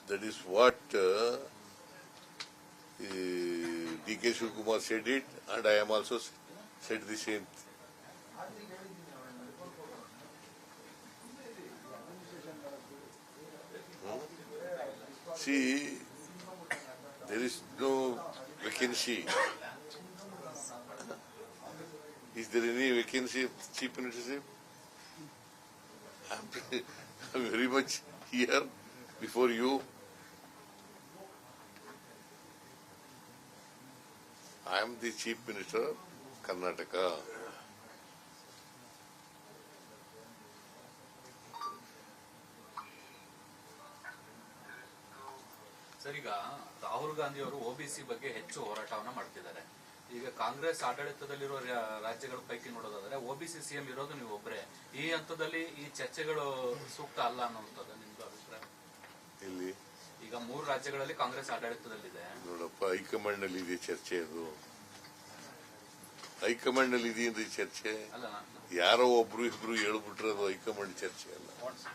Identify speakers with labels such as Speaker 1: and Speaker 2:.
Speaker 1: That is what D.K. Shivakumar said it, and I am also said the same. See, there is no vacancy. Is there any vacancy of chief ministership? I'm very much here before you. I am the chief minister of Karnataka.
Speaker 2: Sir, ಈಗ ರಾಹುಲ್ ಗಾಂಧಿ ಅವರು OBC ಬಗ್ಗೆ ಹೆಚ್ಚು ಹೋರಾಟವನ್ನ ಮಾಡ್ತಿದ್ದಾರೆ. ಈಗ ಕಾಂಗ್ರೆಸ್ ಆಡಳಿತದಲ್ಲಿರುವ ರಾಜ್ಯಗಳ ಪೈಕಿ ನೋಡೋದಾದ್ರೆ ಒಬಿಸಿ ಸಿಎಂ ಇರೋದು ನೀವು ಒಬ್ಬರೇ. ಈ ಹಂತದಲ್ಲಿ ಈ ಚರ್ಚೆಗಳು ಸೂಕ್ತ ಅಲ್ಲ ಅನ್ನುವಂಥದ್ದು ನಿಮ್ದು ಅಭಿಪ್ರಾಯ?
Speaker 1: ಇಲ್ಲಿ
Speaker 2: ಈಗ 3 ರಾಜ್ಯಗಳಲ್ಲಿ ಕಾಂಗ್ರೆಸ್ ಆಡಳಿತದಲ್ಲಿದೆ.
Speaker 1: ನೋಡಪ್ಪ, ಹೈಕಮಾಂಡ್ ನಲ್ಲಿ ಇದೆ ಚರ್ಚೆ. ಅದು ಹೈಕಮಾಂಡ್ ನಲ್ಲಿ ಇದೆಯೇನ್ರಿ ಚರ್ಚೆ?
Speaker 2: ಅಲ್ಲ,
Speaker 1: ಯಾರೋ ಒಬ್ರು ಇಬ್ರು ಹೇಳ್ಬಿಟ್ರೆ ಅದು ಹೈಕಮಾಂಡ್ ಚರ್ಚೆ ಅಲ್ಲ.